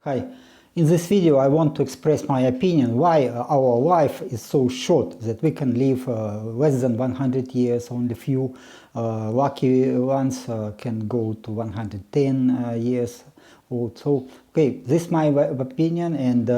Hi, in this video I want to express my opinion why our life is so short that we can live less than 100 years, only few lucky ones can go to 110 years old. So, okay, this is my opinion, and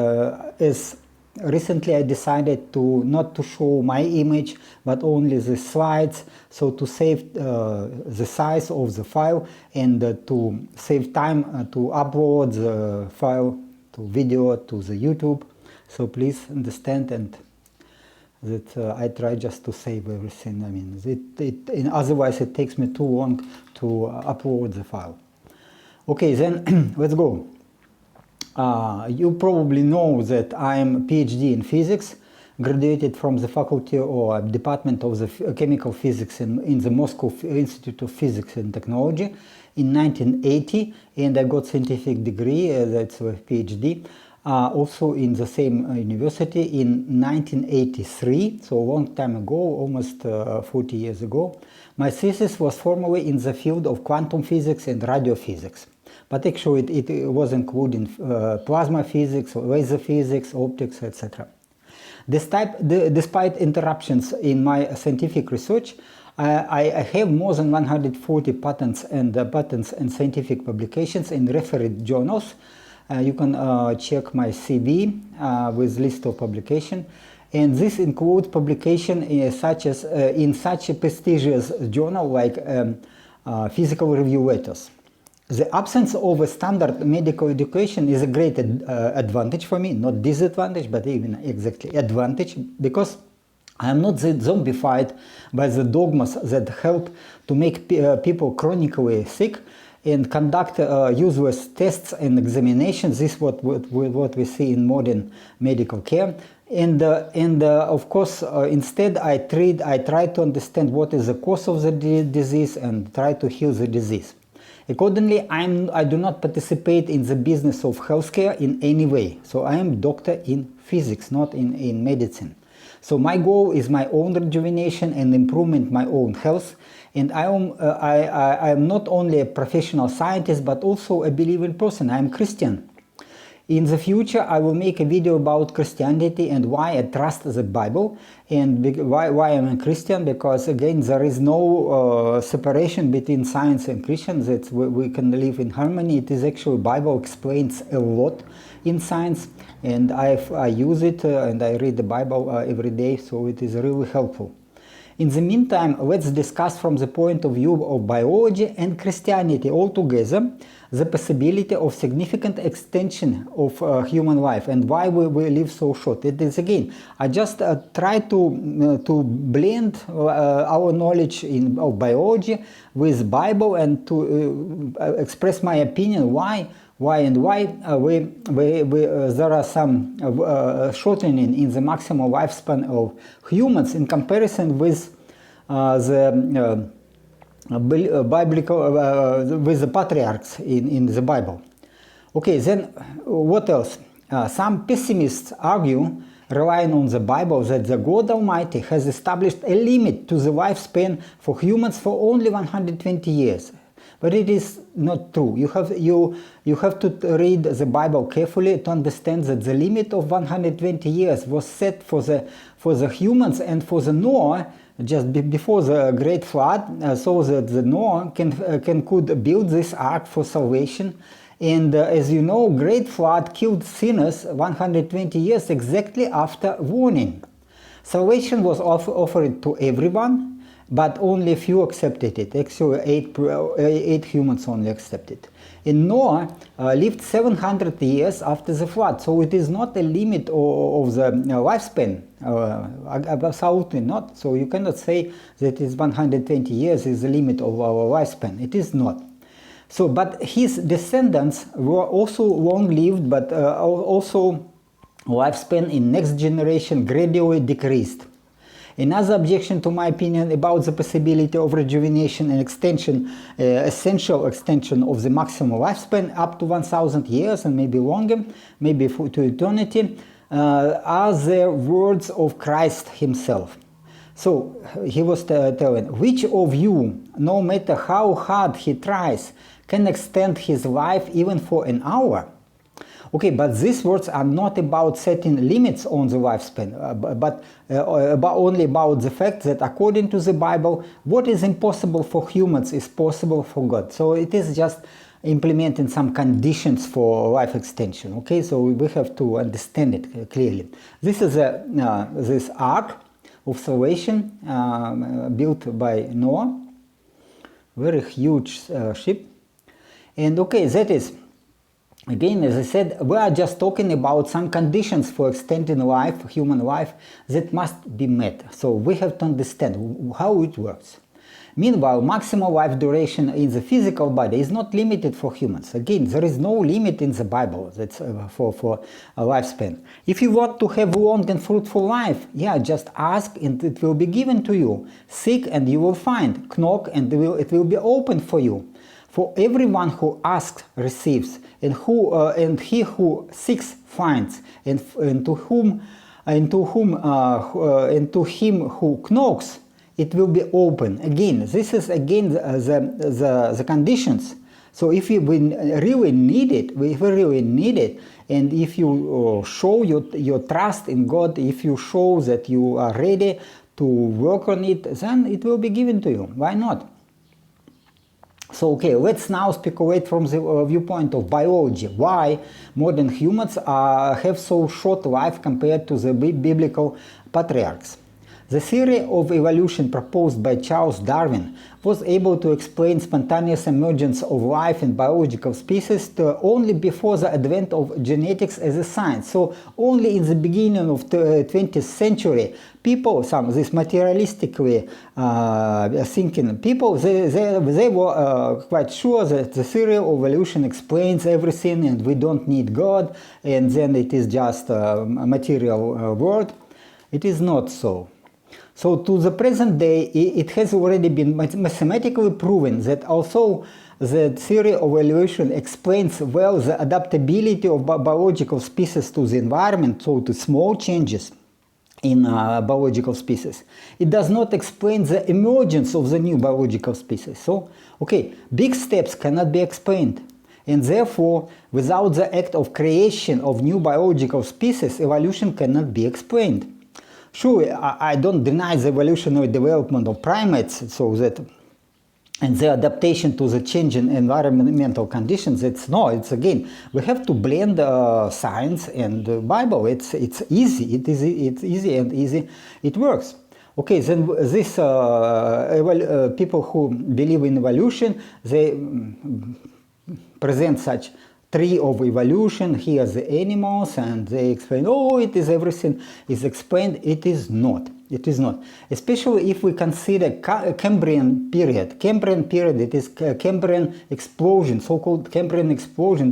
as recently I decided to not to show my image but only the slides, so to save the size of the file and to save time to upload the file to video to the YouTube. So please understand and that I try just to save everything. I mean, otherwise it takes me too long to upload the file. Okay, then let's go. You probably know that I am a PhD in physics, graduated from the faculty or department of the chemical physics in the Moscow Institute of Physics and Technology in 1980, and I got scientific degree, that's a PhD, also in the same university in 1983, so a long time ago, almost 40 years ago. My thesis was formerly in the field of quantum physics and radiophysics. But actually it was including plasma physics, laser physics, optics, etc. Despite interruptions in my scientific research, I have more than 140 patents and scientific publications in refereed journals. You can check my CV with list of publication, and this includes publication such as in such a prestigious journal like Physical Review Letters. The absence of a standard medical education is a great advantage for me, not disadvantage, but even exactly advantage, because I am not zombified by the dogmas that help to make people chronically sick and conduct useless tests and examinations. This is what we see in modern medical care. And of course, instead I try to understand what is the cause of the disease and try to heal the disease. Accordingly, I do not participate in the business of healthcare in any way. So I am a doctor in physics, not in medicine. So my goal is my own rejuvenation and improvement my own health. And I am not only a professional scientist, but also a believing person. I am Christian. In the future, I will make a video about Christianity and why I trust the Bible, and why I'm a Christian, because again, there is no separation between science and Christian, that we can live in harmony. It is actually, Bible explains a lot in science, and I use it and I read the Bible every day, so it is really helpful. In the meantime, let's discuss from the point of view of biology and Christianity altogether the possibility of significant extension of human life and why we live so short. It is, again, I just try to blend our knowledge of biology with Bible and to express my opinion why there are some shortening in the maximum lifespan of humans in comparison with the biblical with the patriarchs in the Bible. Okay, then what else? Some pessimists argue, relying on the Bible, that the God Almighty has established a limit to the lifespan for humans for only 120 years. But it is not true. You have to read the Bible carefully to understand that the limit of 120 years was set for the humans and for the Noah just before the Great Flood, so that the Noah could build this ark for salvation. And as you know, Great Flood killed sinners 120 years exactly after warning. Salvation was offered to everyone, but only a few accepted it. Actually, eight humans only accepted it. And Noah lived 700 years after the flood, so it is not a limit of the lifespan, absolutely not. So you cannot say that it's 120 years is the limit of our lifespan. It is not. So, but his descendants were also long-lived, but also lifespan in next generation gradually decreased. Another objection to my opinion about the possibility of rejuvenation and extension, essential extension of the maximum lifespan up to 1,000 years and maybe longer, maybe to eternity, are the words of Christ himself. So he was telling, which of you, no matter how hard he tries, can extend his life even for an hour? Okay, but these words are not about setting limits on the lifespan, but only about the fact that according to the Bible, what is impossible for humans is possible for God. So it is just implementing some conditions for life extension. Okay, so we have to understand it clearly. This is this ark of salvation built by Noah, very huge ship. And okay, that is, again, as I said, we are just talking about some conditions for extending life, human life, that must be met. So we have to understand how it works. Meanwhile, maximal life duration in the physical body is not limited for humans. Again, there is no limit in the Bible that's for a lifespan. If you want to have a long and fruitful life, yeah, just ask and it will be given to you. Seek and you will find. Knock and it will be open for you. For everyone who asks receives, and he who seeks finds, and to him who knocks it will be open. Again, this is again the conditions. So if we really need it, and if you show your trust in God, if you show that you are ready to work on it, then it will be given to you. Why not? So okay, let's now speculate from the viewpoint of biology. Why modern humans have so short life compared to the biblical patriarchs? The theory of evolution proposed by Charles Darwin was able to explain spontaneous emergence of life in biological species only before the advent of genetics as a science. So only in the beginning of the 20th century, people, this materialistically thinking people, they were quite sure that the theory of evolution explains everything and we don't need God, and then it is just a material world. It is not so. So to the present day, it has already been mathematically proven that although the theory of evolution explains well the adaptability of biological species to the environment, so to small changes in biological species, it does not explain the emergence of the new biological species. So, okay, big steps cannot be explained. And therefore, without the act of creation of new biological species, evolution cannot be explained. Sure, I don't deny the evolutionary development of primates, and the adaptation to the changing environmental conditions. It's again, we have to blend science and the Bible. It's easy. It's easy and easy. It works. Okay, then this people who believe in evolution, they present such tree of evolution. Here the animals, and they explain, oh, it is everything is explained. It is not. It is not. Especially if we consider Cambrian period. Cambrian period, it is Cambrian Explosion, so-called Cambrian Explosion.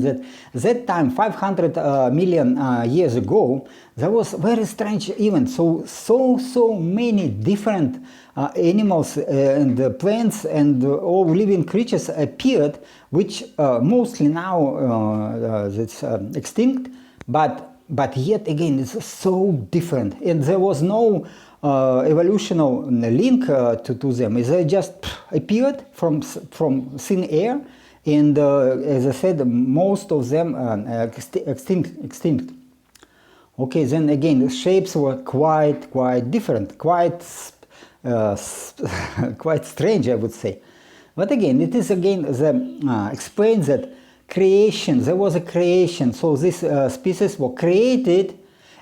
That time, 500 million years ago, there was very strange event. So many different animals and plants and all living creatures appeared, which mostly now that's extinct, but yet again it's so different, and there was no evolutional link to them. They just appeared from thin air, and as I said, most of them extinct. Okay, then again, the shapes were quite different, quite strange, I would say. But again, it is again explains that creation. There was a creation, so these species were created.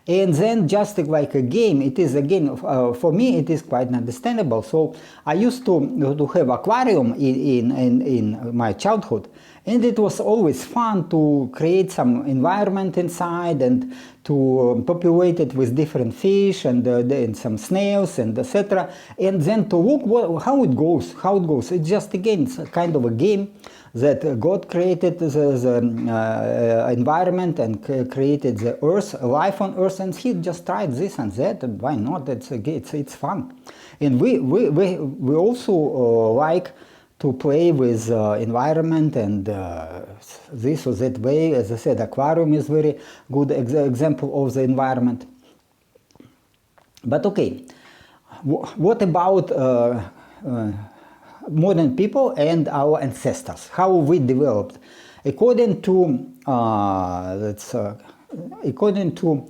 And then just like a game, it is again, for me, it is quite understandable. So I used to have aquarium in my childhood, and it was always fun to create some environment inside and to populate it with different fish and some snails and etc. And then to look how it goes. It's just again, it's kind of a game that God created the environment and created the earth, life on earth, and he just tried this and that, and why not? It's fun. And we also like to play with environment and this or that way. As I said, aquarium is very good example of the environment. But okay, what about modern people and our ancestors, how we developed? According to according to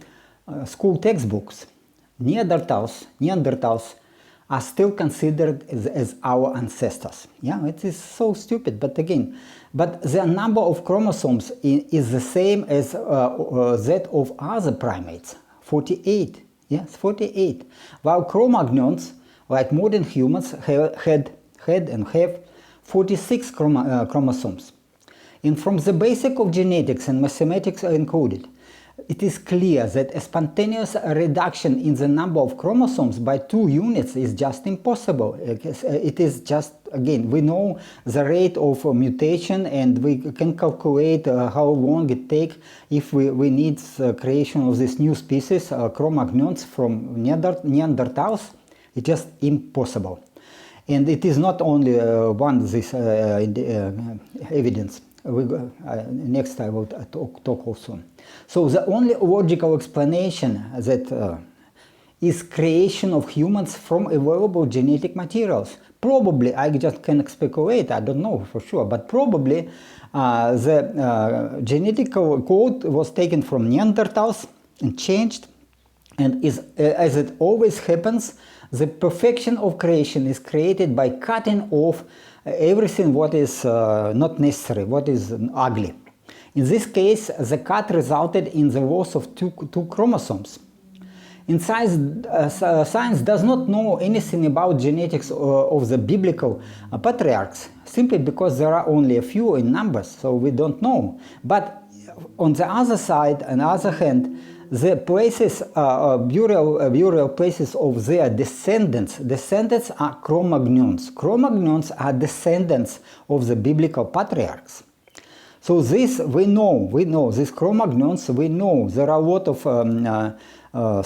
school textbooks, Neanderthals are still considered as our ancestors. Yeah, it is so stupid, but again, but the number of chromosomes is the same as that of other primates, 48. Yes, 48. While Cro-Magnons, like modern humans, had and have 46 chromosomes. And from the basics of genetics and mathematics are encoded, it is clear that a spontaneous reduction in the number of chromosomes by 2 units is just impossible. It is just, again, we know the rate of mutation, and we can calculate how long it takes if we need creation of this new species, Cro-Magnons from Neanderthals. It's just impossible. And it is not only this evidence. Next I will talk also. So the only logical explanation that is creation of humans from available genetic materials. Probably, I just can speculate, I don't know for sure, but probably the genetic code was taken from Neanderthals and changed, and as it always happens, the perfection of creation is created by cutting off everything what is not necessary, what is ugly. In this case, the cut resulted in the loss of two chromosomes. In science does not know anything about genetics of the biblical patriarchs, simply because there are only a few in numbers, so we don't know. But on the other side, on the other hand, the places, burial places of their descendants are Cro-Magnons. Cro-Magnons are descendants of the biblical patriarchs. So this we know, these Cro-Magnons, we know there are a lot of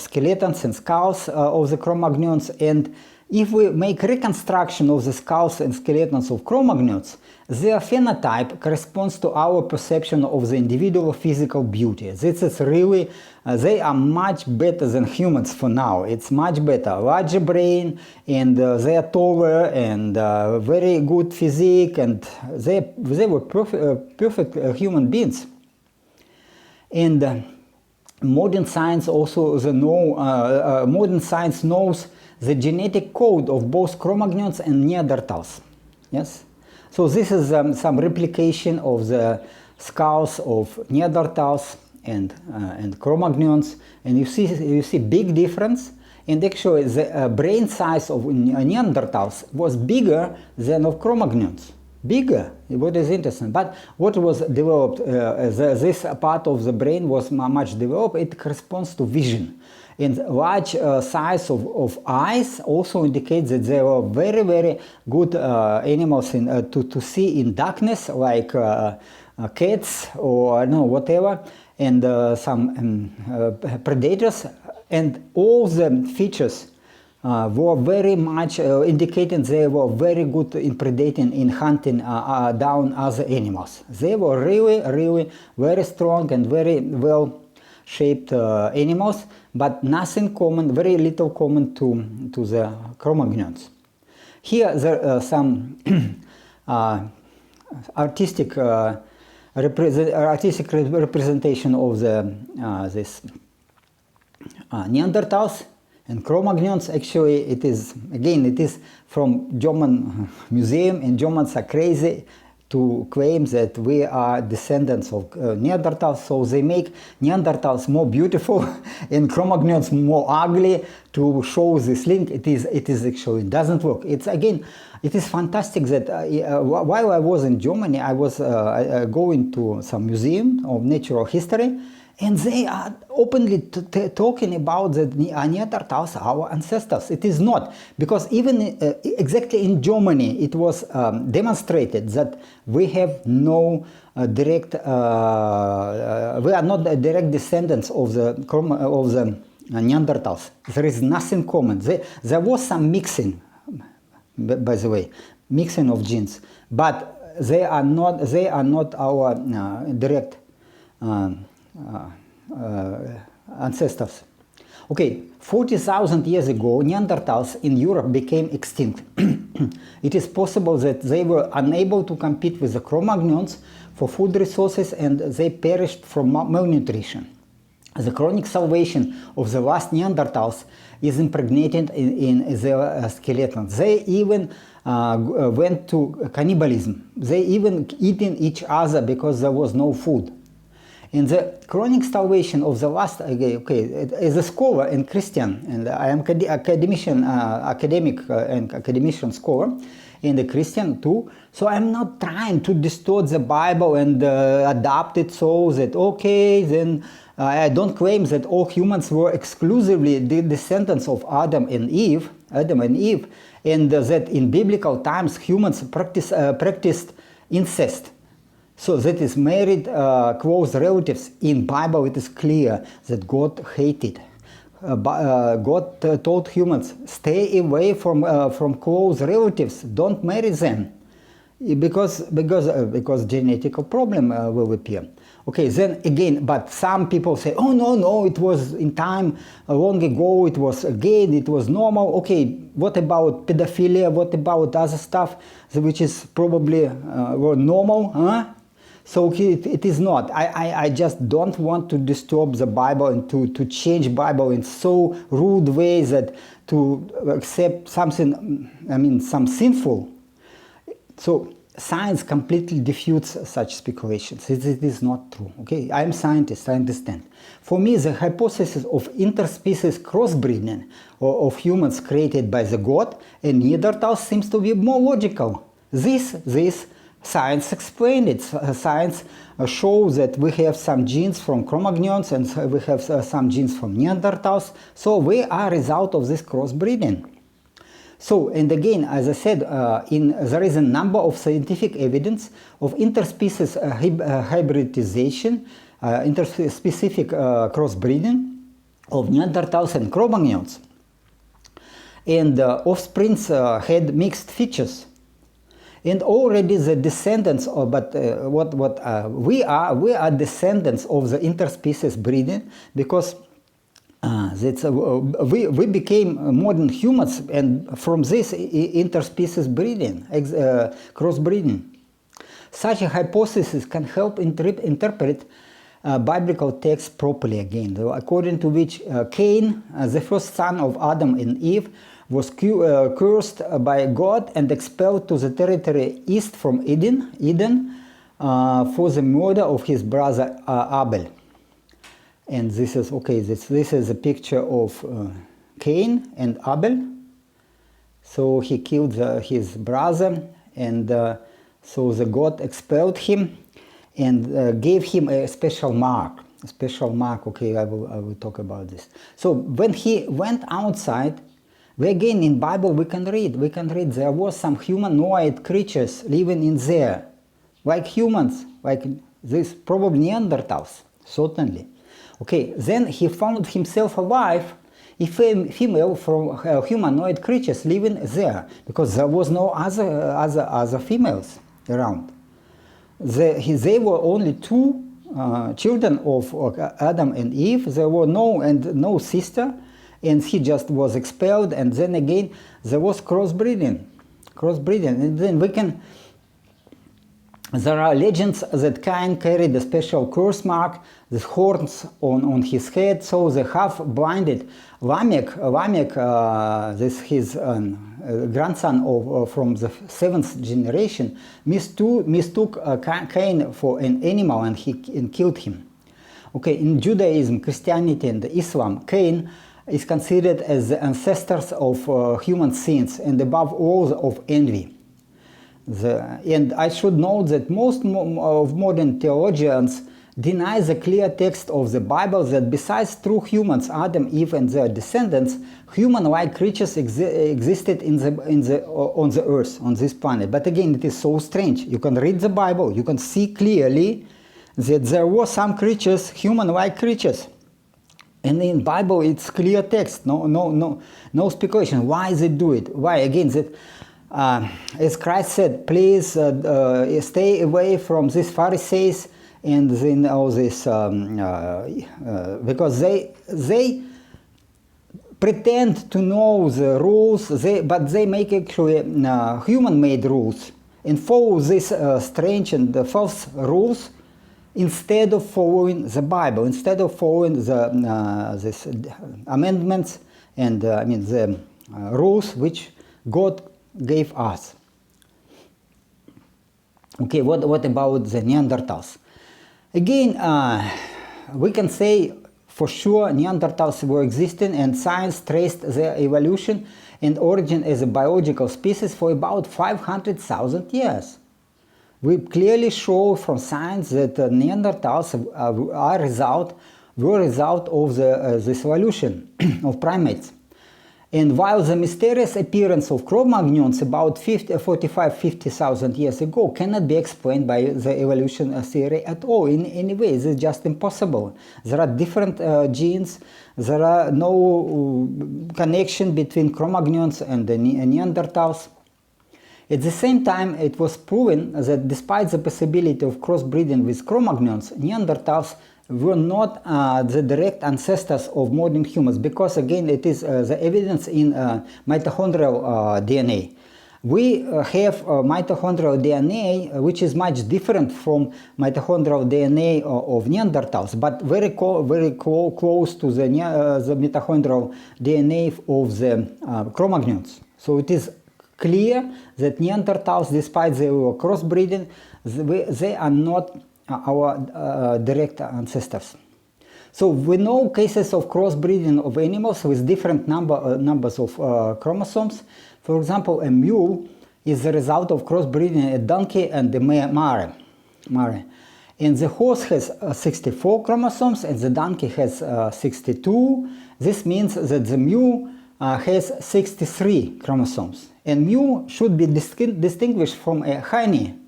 skeletons and skulls of the Cro-Magnons, and if we make reconstruction of the skulls and skeletons of Cro-Magnons, their phenotype corresponds to our perception of the individual physical beauty. This is really, they are much better than humans for now. It's much better. Larger brain, and they are taller, and very good physique, and they were perfect human beings. And modern science also modern science knows the genetic code of both Cro-Magnons and Neanderthals. Yes. So this is some replication of the skulls of Neanderthals and Cro-Magnons, and you see big difference. And actually, the brain size of Neanderthals was bigger than of Cro-Magnons. Bigger. What is interesting. But what was developed? This part of the brain was much developed. It corresponds to vision. And large size of eyes also indicates that they were very, very good animals to see in darkness, like cats or I don't know, whatever, and some predators. And all the features were very much indicating they were very good in predating, in hunting down other animals. They were really, really very strong and very well shaped animals, but nothing common, very little common to the Cro-Magnons. Here there are some artistic representation of this Neanderthals and Cro-Magnons. Actually, it is from German museum, and Germans are crazy to claim that we are descendants of Neanderthals, so they make Neanderthals more beautiful and Cro-Magnons more ugly to show this link. It is actually doesn't work. It is fantastic that while I was in Germany, I was going to some museum of natural history, and they are openly talking about the Neanderthals, our ancestors. It is not, because even exactly in Germany, it was demonstrated that we have no direct, we are not direct descendants of the Neanderthals. There is nothing common. There was some mixing, by the way, mixing of genes, but they are not our direct ancestors. Okay, 40,000 years ago, Neanderthals in Europe became extinct. It is possible that they were unable to compete with the Cro-Magnons for food resources, and they perished from malnutrition. The chronic salvation of the last Neanderthals is impregnated in their skeleton. They even went to cannibalism. They even eating each other because there was no food. And the chronic starvation of the last, as a scholar and Christian, and I am academic and academician scholar, and a Christian too, so I'm not trying to distort the Bible and adapt it so that, then I don't claim that all humans were exclusively the descendants of Adam and Eve, and that in biblical times humans practiced incest. So that is married close relatives. In Bible it is clear that God hated. God told humans, stay away from close relatives, don't marry them, because genetic problem will appear. Okay, then again, but some people say, oh no, it was in time long ago, it was normal. Okay, what about pedophilia? What about other stuff which is probably normal? Huh? So it is not. I just don't want to disturb the Bible and to change Bible in so rude ways that to accept something, some sinful. So science completely refutes such speculations. It is not true. Okay, I am a scientist, I understand. For me, the hypothesis of interspecies crossbreeding of humans created by the God and Neanderthals seems to be more logical. This science explained it. Science shows that we have some genes from Cro-Magnons and we have some genes from Neanderthals. So we are a result of this crossbreeding. So, and again, as I said, there is a number of scientific evidence of interspecies hybridization, interspecific crossbreeding of Neanderthals and Cro-Magnons. And offsprings had mixed features. And already the descendants of, we are descendants of the interspecies breeding, because we became modern humans, and from this interspecies breeding, crossbreeding. Such a hypothesis can help interpret biblical texts properly again, according to which Cain, the first son of Adam and Eve, was cursed by God and expelled to the territory east from Eden for the murder of his brother Abel. And this is this is a picture of Cain and Abel. So he killed his brother, and so the God expelled him and gave him a special mark. Okay, I will talk about this. So when he went outside, again in Bible we can read there was some humanoid creatures living in there, like humans, like this, probably Neanderthals, certainly. Okay, then he found himself alive, a female from humanoid creatures living there, because there was no other females around. They were only two children of Adam and Eve. There were no sister, and he just was expelled. And then again there was crossbreeding, and then there are legends that Cain carried a special curse mark, the horns on his head. So the half-blinded Lamech, his grandson from the 7th generation, mistook Cain for an animal and killed him. Okay, in Judaism, Christianity, and Islam, Cain is considered as the ancestors of human sins, and above all of envy. And I should note that most of modern theologians deny the clear text of the Bible that besides true humans, Adam, Eve, and their descendants, human-like creatures existed on the earth, on this planet. But again, it is so strange. You can read the Bible, you can see clearly that there were some creatures, human-like creatures. And in Bible, it's clear text, no speculation. Why they do it? Why? Again, that as Christ said, please stay away from these Pharisees and then all this, because they pretend to know the rules, but they make actually human-made rules, and follow these strange and false rules instead of following the Bible, instead of following the these amendments and the rules which God gave us. Okay, what about the Neanderthals? Again, we can say for sure Neanderthals were existing, and science traced their evolution and origin as a biological species for about 500,000 years. We clearly show from science that Neanderthals were result of this evolution of primates. And while the mysterious appearance of Cro-Magnons about 45-50,000 years ago cannot be explained by the evolution theory at all, in any way, it's just impossible. There are different genes, there are no connection between Cro-Magnons and the Neanderthals. At the same time, it was proven that despite the possibility of crossbreeding with Cro-Magnons, Neanderthals were not the direct ancestors of modern humans, because again it is the evidence in mitochondrial DNA. We have mitochondrial DNA which is much different from mitochondrial DNA of Neanderthals, but very close to the mitochondrial DNA of the Cro-Magnons. So it is clear that Neanderthals, despite their crossbreeding, they are not our direct ancestors. So we know cases of crossbreeding of animals with different numbers of chromosomes. For example, a mule is the result of crossbreeding a donkey and a mare. And the horse has 64 chromosomes and the donkey has 62. This means that the mule has 63 chromosomes. And mule should be distinguished from a hiney,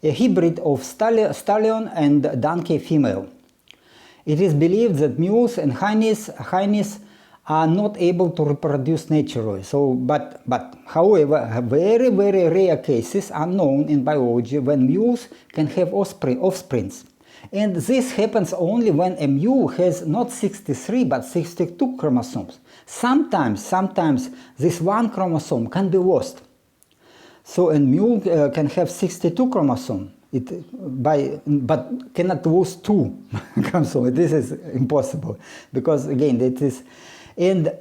a hybrid of stallion and donkey female. It is believed that mules and hineys are not able to reproduce naturally. So, but however, very rare cases are known in biology when mules can have offsprings. And this happens only when a mule has not 63 but 62 chromosomes. Sometimes this one chromosome can be lost. So a mule can have 62 chromosomes, but cannot lose 2 chromosomes. This is impossible, because again it is. And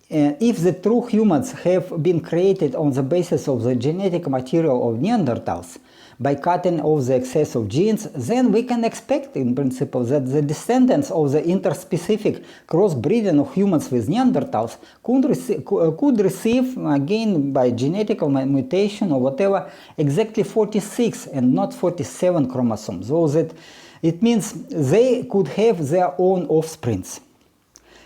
if the true humans have been created on the basis of the genetic material of Neanderthals, by cutting off the excess of genes, then we can expect in principle that the descendants of the interspecific crossbreeding of humans with Neanderthals could receive, again by genetic mutation or whatever, exactly 46 and not 47 chromosomes. So that it means they could have their own offsprings.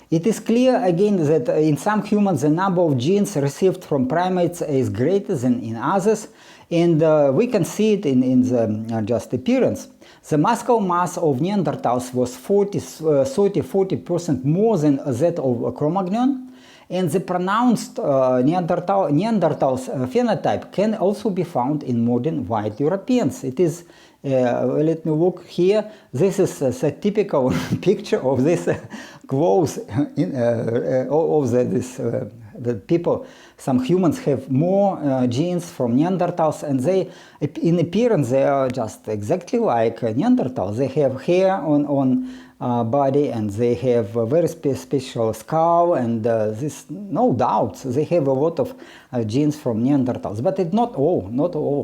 It is clear again that in some humans the number of genes received from primates is greater than in others, and we can see it in the just appearance. The muscle mass of Neanderthals was 30-40% more than that of Cro-Magnon, and the pronounced Neanderthal phenotype can also be found in modern white Europeans. It is, let me look here, this is a typical picture of this clothes of the people. Some humans have more genes from Neanderthals, and they, in appearance, they are just exactly like Neanderthals. They have hair on body, and they have a very special skull, and this, no doubt, they have a lot of genes from Neanderthals, but it's not all,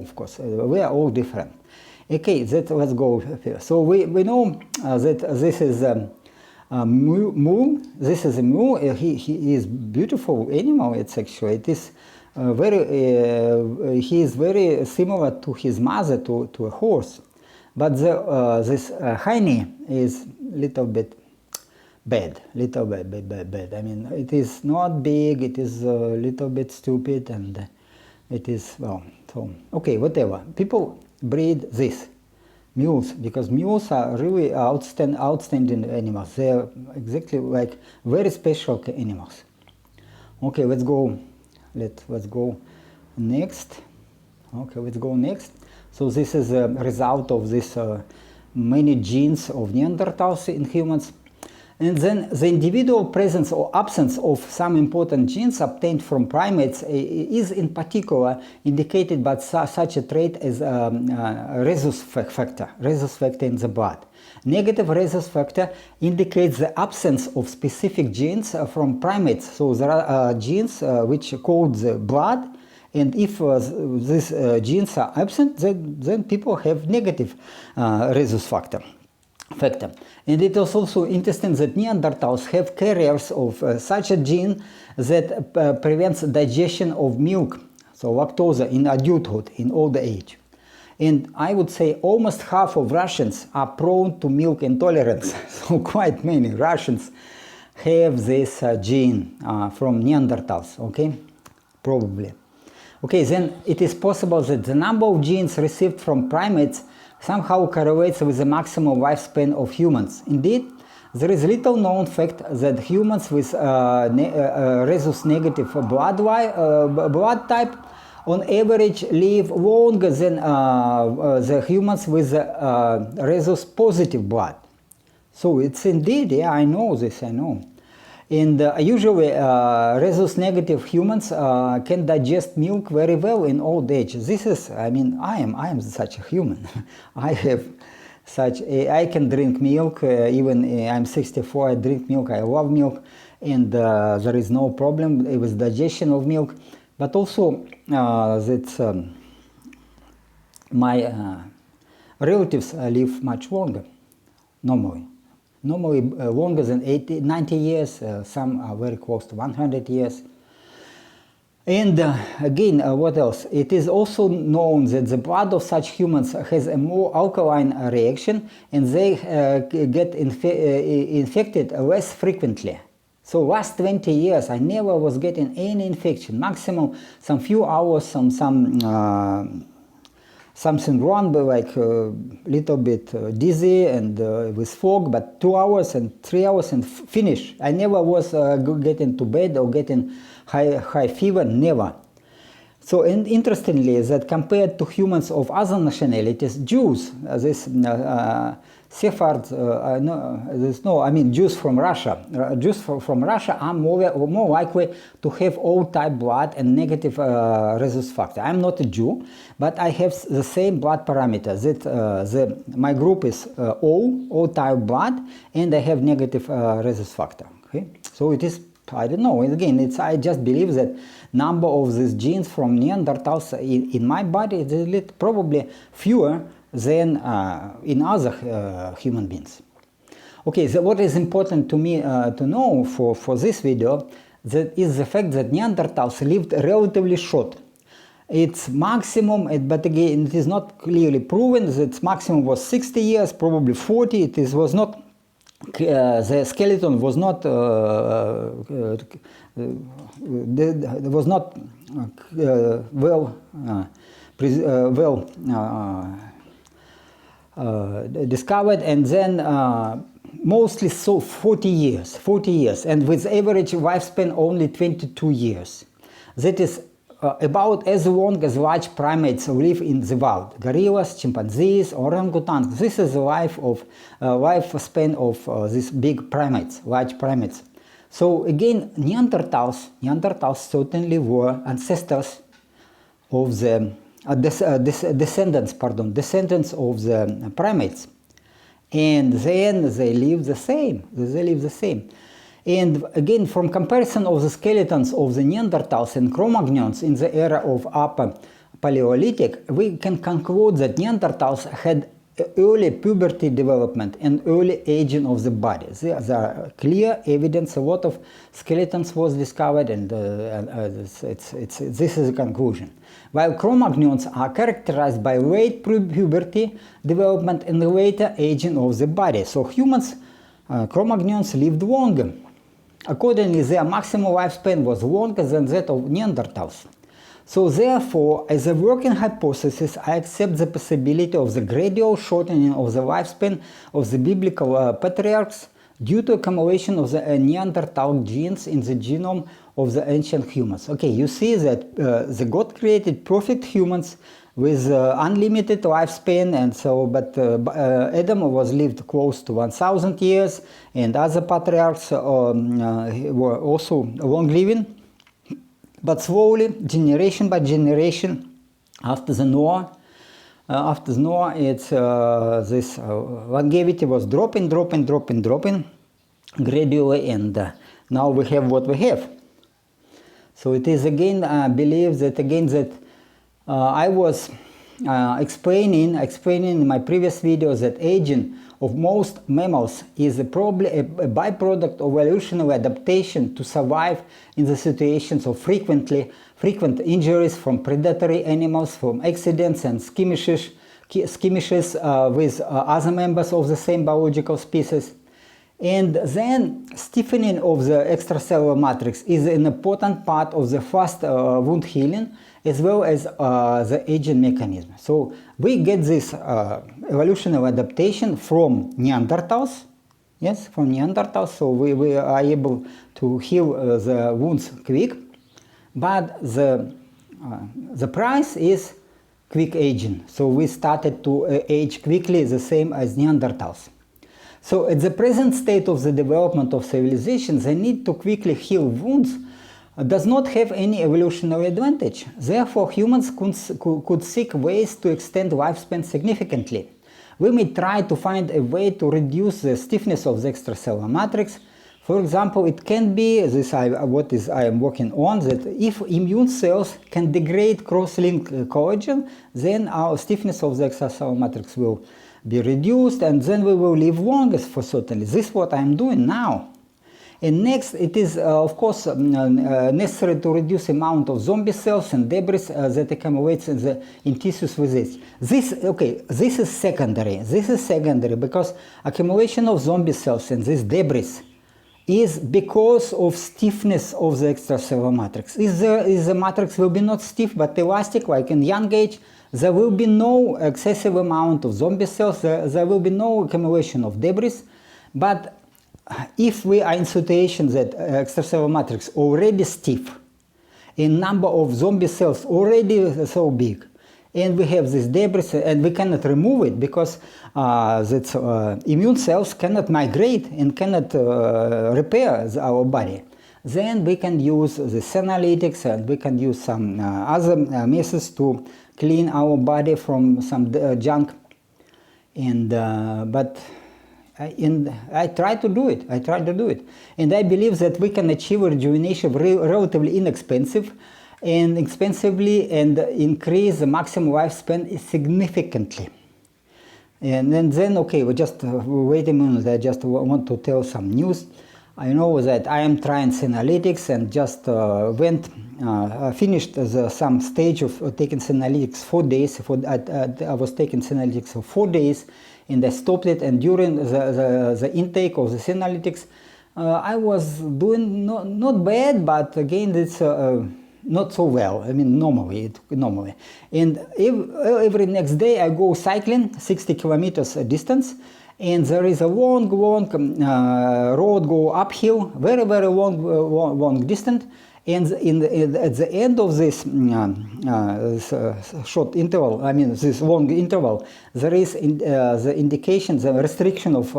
of course. We are all different. Okay, let's go here. So we know that this is mule. This is a mule. He is beautiful animal. It's actually, it is he is very similar to his mother, to a horse. But this hiney is little bit bad, bad. I mean, it is not big, it is a little bit stupid, and it is, well, so, okay, whatever. People breed this, mules, because mules are really outstanding animals. They are exactly like very special animals. Okay, let's go next. Okay, let's go next. So this is a result of this many genes of Neanderthals in humans. And then the individual presence or absence of some important genes obtained from primates is in particular indicated by such a trait as rhesus factor in the blood. Negative rhesus factor indicates the absence of specific genes from primates. So there are genes which are called the blood, and if these genes are absent, then people have negative rhesus factor. And it is also interesting that Neanderthals have carriers of such a gene that prevents digestion of milk, so lactose, in adulthood, in old age. And I would say almost half of Russians are prone to milk intolerance. So quite many Russians have this gene from Neanderthals, okay? Probably. Okay, then it is possible that the number of genes received from primates somehow correlates with the maximum lifespan of humans. Indeed, there is little known fact that humans with rhesus negative blood type on average live longer than the humans with rhesus positive blood. So it's indeed, yeah, I know this, I know. And usually rhesus negative humans can digest milk very well in old age. This is, I mean, I am such a human. I have such, I can drink milk, even I'm 64, I drink milk, I love milk, and there is no problem with digestion of milk. But also that my relatives live much longer, normally longer than 80, 90 years, some are very close to 100 years. And again, what else? It is also known that the blood of such humans has a more alkaline reaction, and they get infected less frequently. So last 20 years, I never was getting any infection. Maximum some few hours, something wrong, but like a little bit dizzy and with fog, but 2 hours and 3 hours and finish. I never was getting to bed or getting high fever, never. So, and interestingly, that compared to humans of other nationalities, Jews, this Sephards, Jews from Russia. Jews from Russia are more likely to have O-type blood and negative rhesus factor. I'm not a Jew, but I have the same blood parameters. That my group is O-type blood, and I have negative rhesus factor. Okay, so it is. I don't know. And again, I just believe that number of these genes from Neanderthals in my body is probably fewer than in other human beings. Okay, so what is important to me to know for this video that is the fact that Neanderthals lived relatively short. Its maximum, but again, it is not clearly proven that its maximum was 60 years, probably 40. It was not. The skeleton was not discovered, and then mostly so 40 years, and with average lifespan only 22 years. That is about as long as large primates live in the wild. Gorillas, chimpanzees, orangutans. This is the lifespan of these big primates, large primates. So again, Neanderthals certainly were ancestors of the descendants of the primates, and then they live the same. And again, from comparison of the skeletons of the Neanderthals and Cro-Magnons in the era of Upper Paleolithic, we can conclude that Neanderthals had early puberty development and early aging of the body. There are clear evidence. A lot of skeletons was discovered, and this is the conclusion. While Cro-Magnons are characterized by late puberty development and later aging of the body. So humans, Cro-Magnons lived longer. Accordingly, their maximum lifespan was longer than that of Neanderthals. So therefore, as a working hypothesis, I accept the possibility of the gradual shortening of the lifespan of the biblical patriarchs due to accumulation of the Neanderthal genes in the genome of the ancient humans. Okay, you see that the God created perfect humans with unlimited lifespan, and so, but Adam was lived close to 1,000 years, and other patriarchs were also long living. But slowly, generation by generation, after the Noah, it's this longevity was dropping gradually, and now we have what we have. So it is again believed that I was explaining in my previous videos that aging of most mammals is probably a byproduct of evolutionary adaptation to survive in the situations of frequent injuries from predatory animals, from accidents and skirmishes with other members of the same biological species. And then stiffening of the extracellular matrix is an important part of the fast wound healing, as well as the aging mechanism. So we get this evolutionary adaptation from Neanderthals, yes, from Neanderthals, so we are able to heal the wounds quick, but the price is quick aging. So we started to age quickly, the same as Neanderthals. So at the present state of the development of civilization, the need to quickly heal wounds does not have any evolutionary advantage. Therefore, humans could seek ways to extend lifespan significantly. We may try to find a way to reduce the stiffness of the extracellular matrix. For example, it can be, I am working on, that if immune cells can degrade cross-linked collagen, then our stiffness of the extracellular matrix will be reduced, and then we will live longer for certainly. This is what I am doing now. And next, it is of course necessary to reduce the amount of zombie cells and debris that accumulates in tissues with this. This is secondary. This is secondary because accumulation of zombie cells and this debris is because of stiffness of the extracellular matrix. If the matrix will be not stiff but elastic, like in young age, there will be no excessive amount of zombie cells, there will be no accumulation of debris. But if we are in situation that extracellular matrix already stiff, a number of zombie cells already so big, and we have this debris and we cannot remove it because immune cells cannot migrate and cannot repair our body, then we can use the senolytics and we can use some other methods to clean our body from some junk. And but I try to do it. And I believe that we can achieve rejuvenation relatively inexpensively and increase the maximum lifespan significantly. And then, okay, we just wait a minute. I just want to tell some news. I know that I am trying senolytics and just finished some stage of taking senolytics 4 days. I was taking senolytics for 4 days, and I stopped it. And during the intake of the senolytics, I was doing not bad, but again, it's not so well. I mean, normally. And every next day, I go cycling 60 kilometers distance. And there is a long road go uphill, very long distance. And at the end of this short interval, I mean this long interval, there is the indication, the restriction of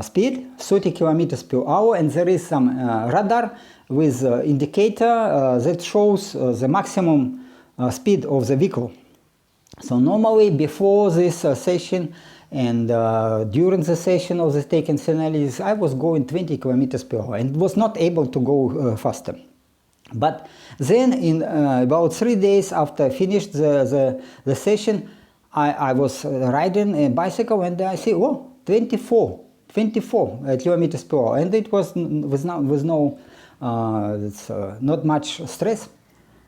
speed, 30 kilometers per hour, and there is some radar with indicator that shows the maximum speed of the vehicle. So normally before this session and during the session of the taking senolytics, I was going 20 kilometers per hour and was not able to go faster. But then in about 3 days after I finished the session, I was riding a bicycle and I see, oh, 24 kilometers per hour, and it was with no not much stress.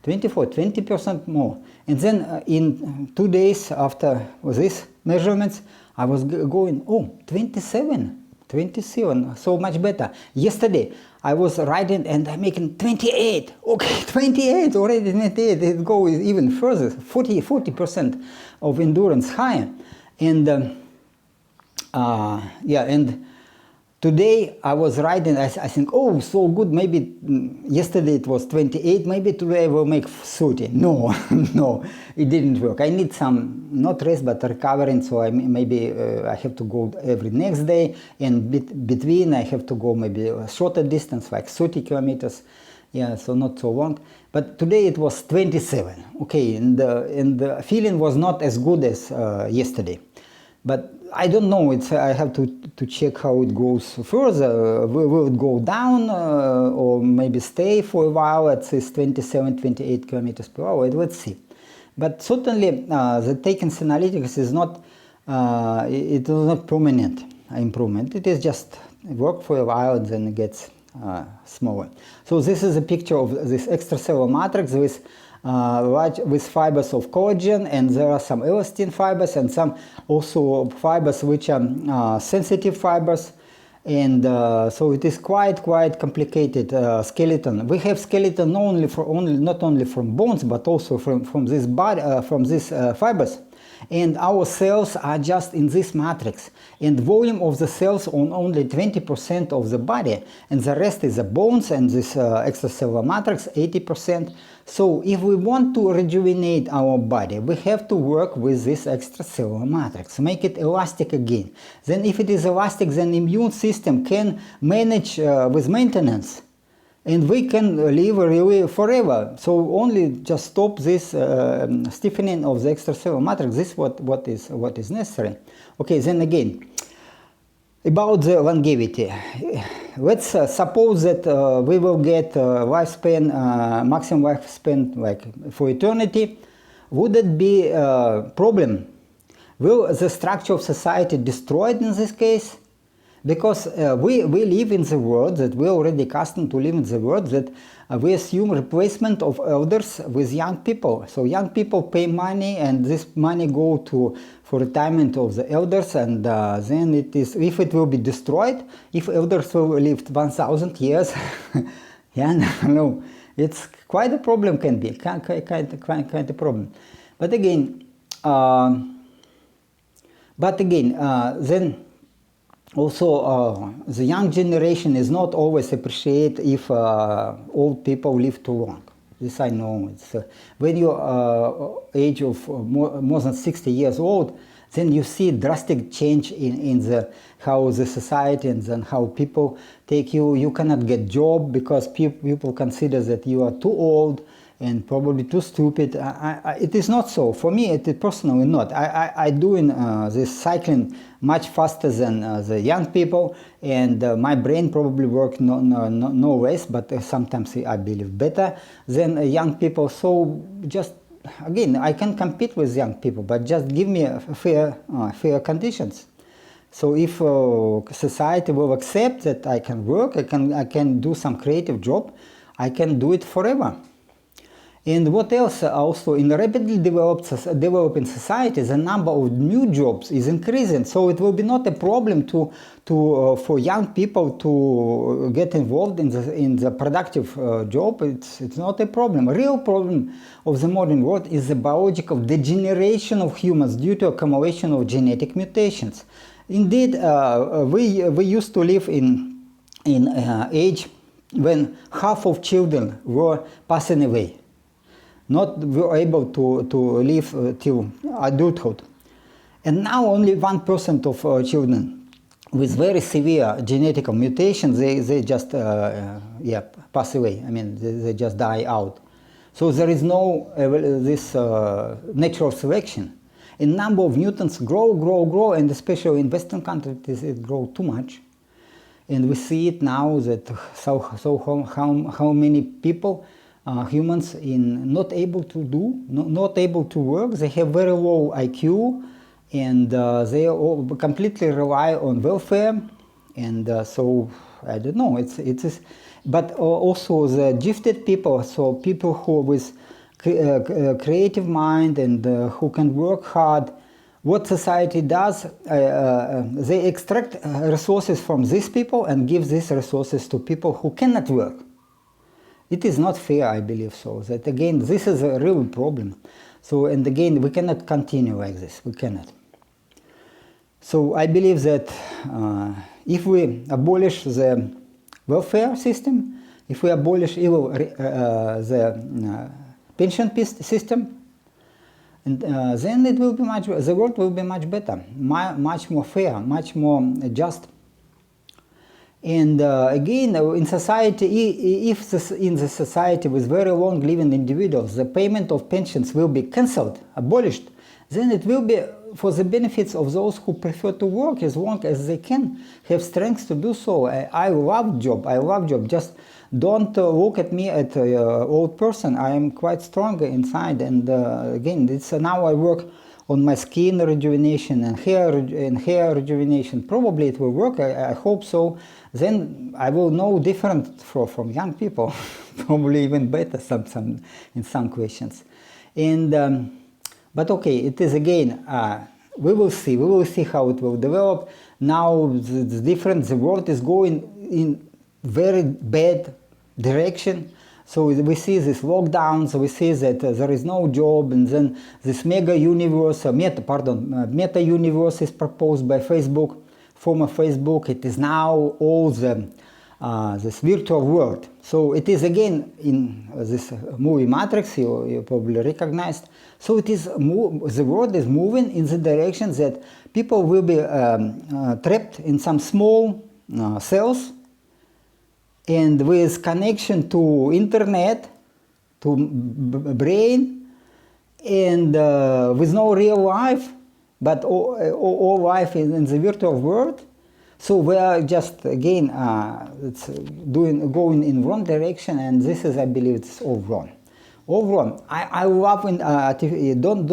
20% more. And then in 2 days after these measurements, I was going, 27, so much better. Yesterday, I was riding and I'm making 28. Okay, 28, already 28. It goes even further, 40% of endurance higher. And Today I was writing, I think, oh, so good, maybe yesterday it was 28, maybe today I will make 30. No, no, it didn't work. I need some, not rest, but recovering, so maybe I have to go every next day, and between I have to go maybe a shorter distance, like 30 kilometers. Yeah, so not so long. But today it was 27, okay, and the feeling was not as good as yesterday. But I don't know, I have to check how it goes further. Will it go down or maybe stay for a while at this 27, 28 kilometers per hour? Let's see. But certainly the Takens analytics is not, it is not permanent improvement. It is just work for a while and then it gets smaller. So this is a picture of this extracellular matrix with fibers of collagen, and there are some elastin fibers and some also fibers which are sensitive fibers, and so it is quite complicated skeleton. We have skeleton not only from bones but also from this body, from these fibers. And our cells are just in this matrix, and volume of the cells on only 20% of the body, and the rest is the bones and this extracellular matrix 80%. So if we want to rejuvenate our body, we have to work with this extracellular matrix, make it elastic again. Then if it is elastic, then immune system can manage with maintenance, and we can live really forever. So only just stop this stiffening of the extracellular matrix. This is what is necessary. Okay, then again, about the longevity. Let's suppose that we will get lifespan, maximum lifespan like for eternity. Would it be a problem? Will the structure of society destroyed in this case? Because we live in the world that we're already accustomed to live in the world that we assume replacement of elders with young people. So young people pay money, and this money go for retirement of the elders, and then it is, if it will be destroyed, if elders will live 1,000 years, yeah, no, it's quite a problem, can be quite a problem. But again, then. Also, the young generation is not always appreciate if old people live too long. This I know. It's, when you're age of more than 60 years old, then you see drastic change in how the society and then how people take you. You cannot get job because people consider that you are too old and probably too stupid. It is not so. For me, it is personally not. I doing this cycling much faster than the young people, and my brain probably works no less, but sometimes I believe better than young people. So just, again, I can compete with young people, but just give me fair conditions. So if society will accept that I can work, I can do some creative job, I can do it forever. And what else? Also, in rapidly developing societies, the number of new jobs is increasing. So it will be not a problem for young people to get involved in the productive job. It's not a problem. A real problem of the modern world is the biological degeneration of humans due to accumulation of genetic mutations. Indeed, we used to live in age when half of children were passing away, not were able to live till adulthood. And now only 1% of children with very severe genetic mutations, they just pass away. I mean, they just die out. So there is no this natural selection. And number of mutants grow, and especially in Western countries it grows too much. And we see it now that how many people, humans, not able to work. They have very low IQ, and they all completely rely on welfare. And so I don't know. It is, but also the gifted people. So people who with creative mind and who can work hard. What society does, they extract resources from these people and give these resources to people who cannot work. It is not fair, I believe so. That again, this is a real problem. So, and again, we cannot continue like this. We cannot. So I believe that if we abolish the welfare system, if we abolish the pension system, and then it will be the world will be much better, much more fair, much more just. And again, in society, in the society with very long living individuals, the payment of pensions will be cancelled, abolished, then it will be for the benefits of those who prefer to work as long as they can, have strength to do so. I love job. Just don't look at me as an old person. I am quite strong inside. And again, now I work on my skin rejuvenation and hair rejuvenation. Probably it will work. I hope so. Then I will know different from young people, probably even better in some questions. And but okay, it is again. We will see how it will develop. Now it's different. The world is going in very bad direction. So we see these lockdowns, we see that there is no job, and then this meta universe is proposed by Facebook, former Facebook. It is now all this virtual world. So it is again in this movie Matrix, you probably recognized. So it is the world is moving in the direction that people will be trapped in some small cells, and with connection to internet, to brain, and with no real life, but all life in the virtual world. So we are just again going in wrong direction, and this is, I believe, it's all wrong. All wrong. I love don't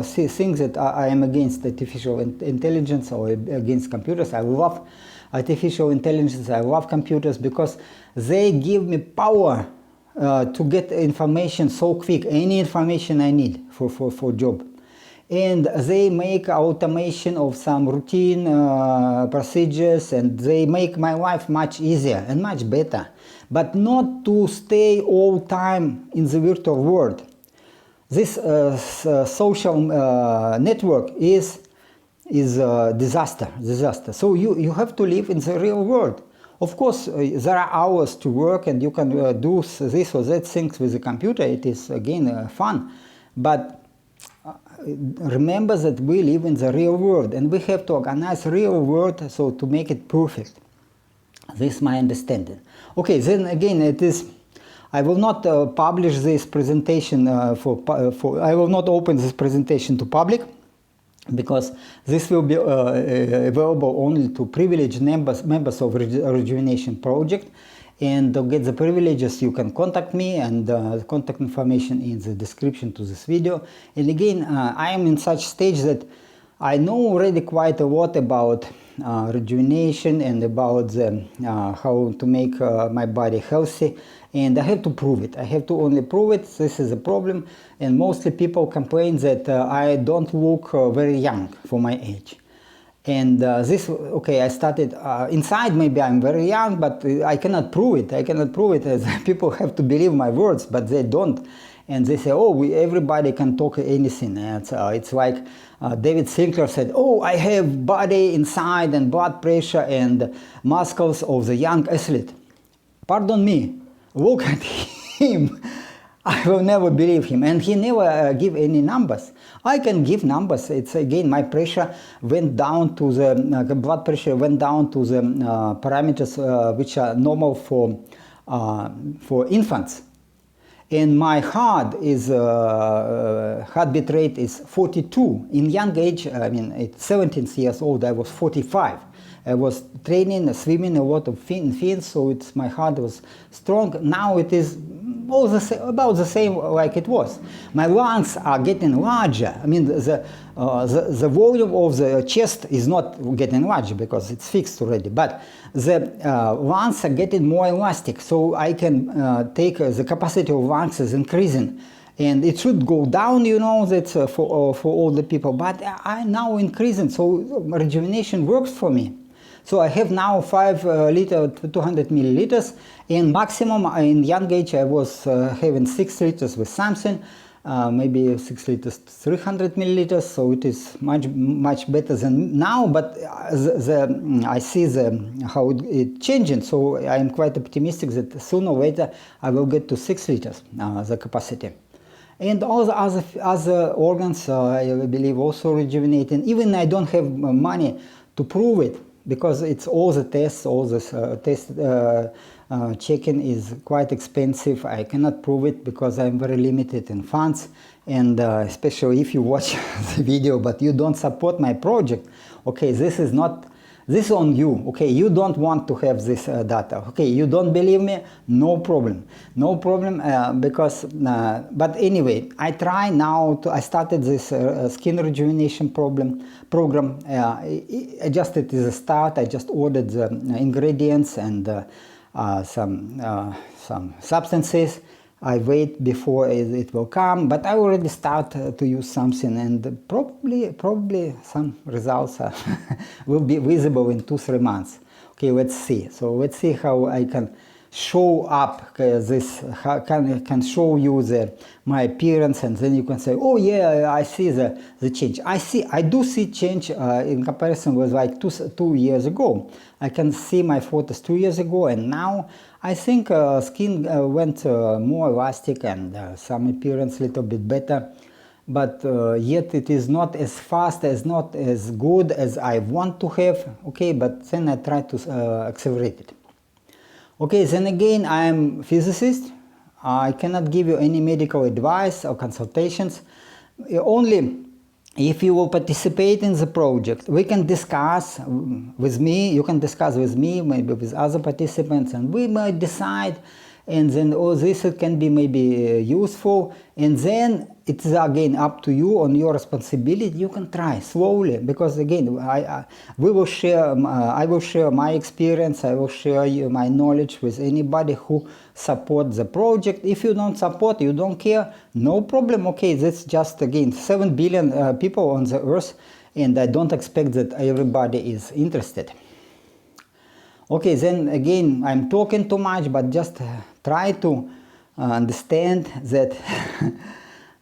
think that I am against artificial intelligence or against computers. I love artificial intelligence. I love computers because they give me power to get information so quick, any information I need for job. And they make automation of some routine procedures, and they make my life much easier and much better. But not to stay all time in the virtual world. This social network is disaster. So you have to live in the real world. Of course, there are hours to work, and you can do this or that things with the computer. It is again fun, but remember that we live in the real world, and we have to organize real world so to make it perfect. This is my understanding. Okay, then again, it is. I will not publish this presentation I will not open this presentation to public, because this will be available only to privileged members of Rejuvenation Project. And to get the privileges, you can contact me, and the contact information in the description to this video. And again, I am in such stage that I know already quite a lot about rejuvenation and about how to make my body healthy, and I have to prove it. I have to only prove it. This is a problem, and mostly people complain that I don't look very young for my age. And I started inside. Maybe I'm very young, but I cannot prove it. As people have to believe my words, but they don't. And they say, oh, everybody can talk anything. It's like David Sinclair said, oh, I have body inside and blood pressure and muscles of the young athlete. Pardon me, look at him. I will never believe him. And he never give any numbers. I can give numbers. It's again, my pressure went down to the blood pressure went down to the parameters which are normal for infants. And my heartbeat rate is 42. In young age, I mean, at 17 years old, I was 45. I was training, swimming a lot of fins, so my heart was strong. Now it is about the same like it was. My lungs are getting larger. I mean, the volume of the chest is not getting larger because it's fixed already, but the lungs are getting more elastic, so I can take the capacity of lungs is increasing. And it should go down, you know, that's for all the people, but I'm now increasing, so rejuvenation works for me. So I have now 5 liter, 200 milliliters, and maximum in young age I was having 6 liters with something. maybe 6 liters to 300 milliliters, so it is much better than now, but I see how it changing, so I am quite optimistic that sooner or later I will get to 6 liters, the capacity. And all the other organs, I believe, also rejuvenating. Even I don't have money to prove it, because it's all the tests, all this test checking is quite expensive. I cannot prove it because I'm very limited in funds, and especially if you watch the video but you don't support my project, okay, this is on you, okay, you don't want to have this data, okay, you don't believe me, no problem, because, but anyway, I try now I started this skin rejuvenation program, just it is a start. I just ordered the ingredients and some substances. I wait before it will come, but I already start to use something, and probably some results will be visible in 2-3 months. Okay, let's see. So let's see how I can show up how can show you my appearance, and then you can say, oh yeah, I see the change. I do see change in comparison with like 2 years ago. I can see my photos 2 years ago, and now I think skin went more elastic, and some appearance a little bit better, but yet it is not as fast, not as good as I want to have. Okay, but then I try to accelerate it. Okay, then again, I am a physicist. I cannot give you any medical advice or consultations. Only if you will participate in the project, we can discuss with me, you can discuss with me, maybe with other participants, and we might decide, and then all this can be maybe useful, and then it's again up to you, on your responsibility. You can try slowly, because again, I will share my experience, I will share my knowledge with anybody who supports the project. If you don't support, you don't care, no problem. Okay, that's just again 7 billion people on the earth, and I don't expect that everybody is interested. Okay, then again, I'm talking too much, but just try to understand that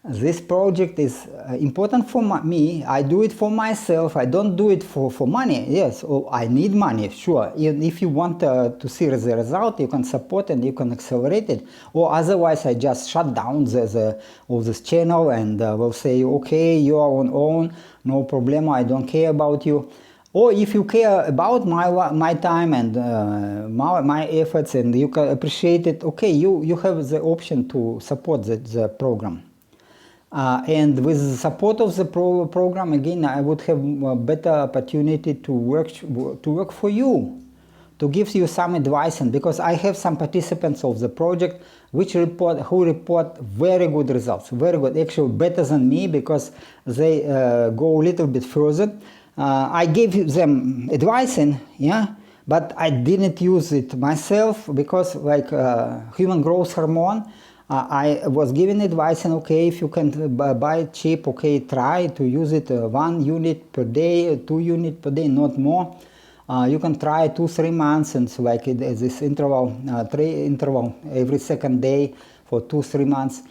this project is important for me. I do it for myself. I don't do it for money. Yes, I need money, sure. If you want to see the result, you can support and you can accelerate it. Or otherwise, I just shut down this channel and will say, okay, you are on own, no problem, I don't care about you. Or if you care about my time and my efforts, and you can appreciate it, okay, you have the option to support the program. And with the support of the program, again, I would have a better opportunity to work for you, to give you some advice, and because I have some participants of the project who report very good results, very good, actually better than me, because they go a little bit further. I gave them advice, yeah, but I didn't use it myself, because like human growth hormone, I was given advice, and okay, if you can buy it cheap, okay, try to use it 1 unit per day, 2 units per day, not more. You can try 2-3 months, and so like this interval every second day for 2-3 months.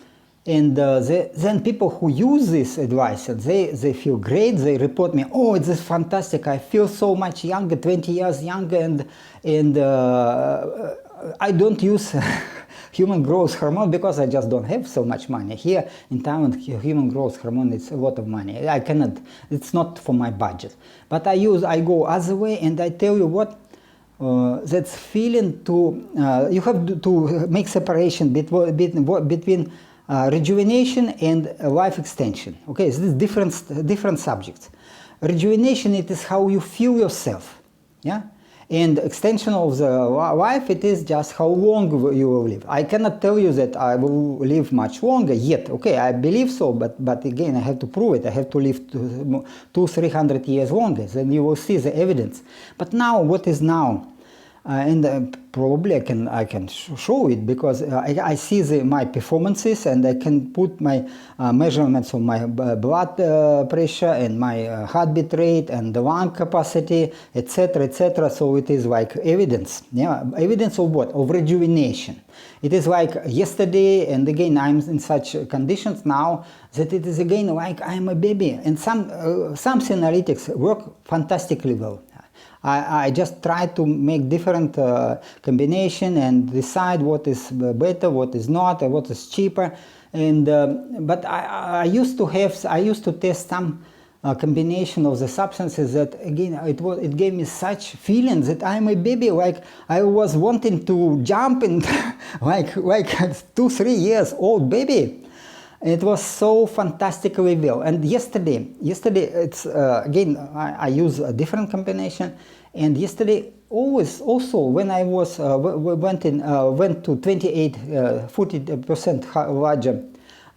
And then people who use this advice, they feel great. They report me, oh, it's fantastic. I feel so much younger, 20 years younger, and I don't use human growth hormone because I just don't have so much money. Here in Thailand, human growth hormone is a lot of money. I cannot, it's not for my budget. But I go other way, and I tell you what, that's feeling you have to make separation between rejuvenation and life extension. Okay, so this different subjects. Rejuvenation, it is how you feel yourself, yeah. And extension of the life, it is just how long you will live. I cannot tell you that I will live much longer yet. Okay, I believe so, but again, I have to prove it. I have to live 200-300 years longer. Then you will see the evidence. But now, what is now? and probably I can show it, because I see my performances, and I can put my measurements of my blood pressure and my heartbeat rate and the lung capacity, etc., etc. So it is like evidence, yeah, evidence of what? Of rejuvenation. It is like yesterday, and again I'm in such conditions now that it is again like I'm a baby, and some analytics work fantastically well. I just try to make different combination and decide what is better, what is not, what is cheaper. And but I used to test some combination of the substances that again it gave me such feelings that I'm a baby, like I was wanting to jump and like 2-3 years old baby. It was so fantastically well. And yesterday it's again I use a different combination. And yesterday also when I was went to 40% larger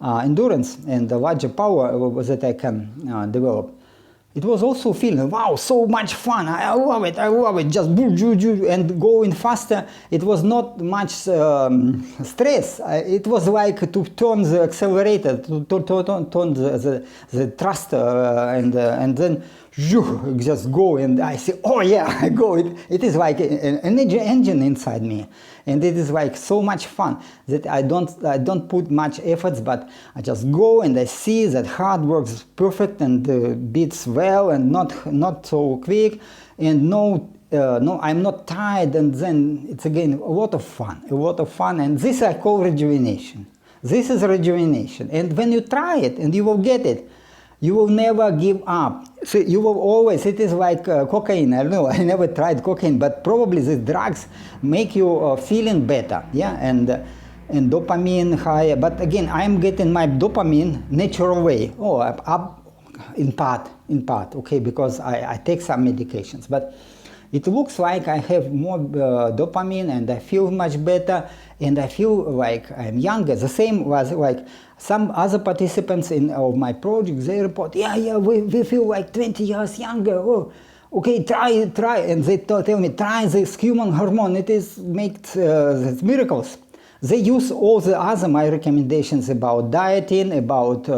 endurance and the larger power that I can develop. It was also feeling, wow, so much fun. I love it. Just and going faster. It was not much stress. It was like to turn the accelerator, to turn the thruster, and then just go. And I say, oh yeah, I go. It is like an energy engine inside me, and it is like so much fun that I don't put much efforts, but I just go and I see that heart works perfect and beats well and not so quick, and no, I'm not tired, and then it's again a lot of fun, and this I call rejuvenation. This is rejuvenation, and when you try it and you will get it, you will never give up. So you will always, it is like cocaine. I don't know, I never tried cocaine, but probably these drugs make you feeling better, yeah, and dopamine higher. But again, I'm getting my dopamine natural way. Oh, up in part, okay, because I take some medications. But it looks like I have more dopamine, and I feel much better, and I feel like I'm younger. The same was like some other participants of my project. They report, yeah, we feel like 20 years younger. Oh, okay, try, and they tell me, try this human hormone. It makes miracles. They use all the other my recommendations about dieting, about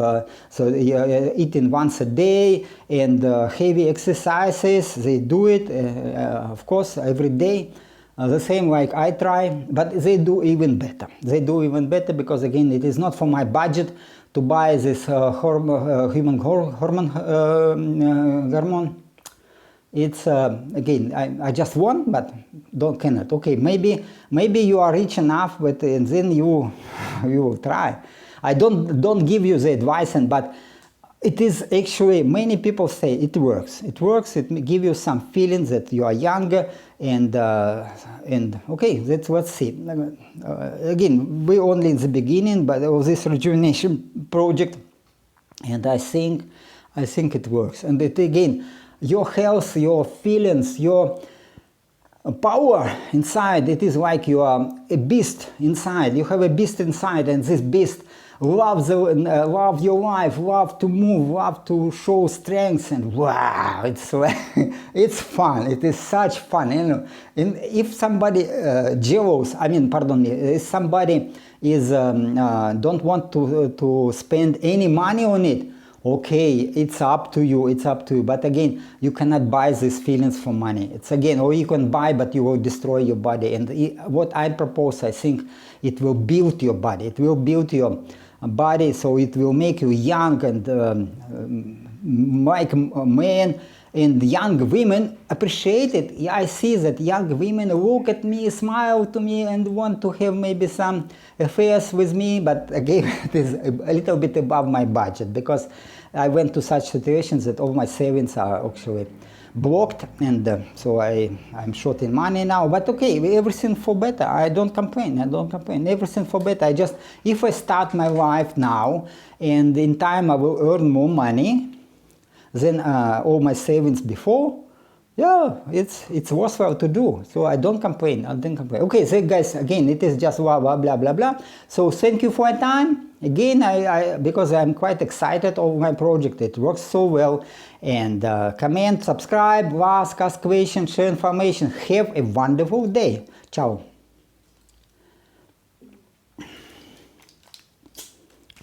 eating once a day, and heavy exercises. They do it, of course, every day. The same like I try, but they do even better. They do even better because again, it is not for my budget to buy this human hormone. It's again, I just want, but cannot. Okay, maybe you are rich enough, but and then you will try. I don't give you the advice, but it is actually, many people say it works. It works. It gives you some feelings that you are younger, and okay, let's see. Again, we're only in the beginning, but of this rejuvenation project, and I think it works. And it again, your health, your feelings, your power inside, it is like you are a beast inside. You have a beast inside, and this beast love your life, love to move, love to show strength, and wow, it's it's fun. It is such fun, you know. And if somebody jealous, if somebody is don't want to spend any money on it, okay, it's up to you. But again, you cannot buy these feelings for money. It's again, or you can buy, but you will destroy your body. And what I propose, I think it will build your body. It will build your body, so it will make you young and like men, and young women appreciate it. Yeah, I see that young women look at me, smile to me, and want to have maybe some affairs with me. But again, it is a little bit above my budget, because I went to such situations that all my savings are actually blocked, and so I'm short in money now. But okay, everything for better. I don't complain. Everything for better. If I start my life now, and in time I will earn more money than all my savings before, yeah, it's worthwhile to do, so I don't complain. Okay, so guys, again, it is just blah blah blah blah blah. So thank you for your time. Again, because I'm quite excited over my project. It works so well. And comment, subscribe, ask us questions, share information. Have a wonderful day. Ciao.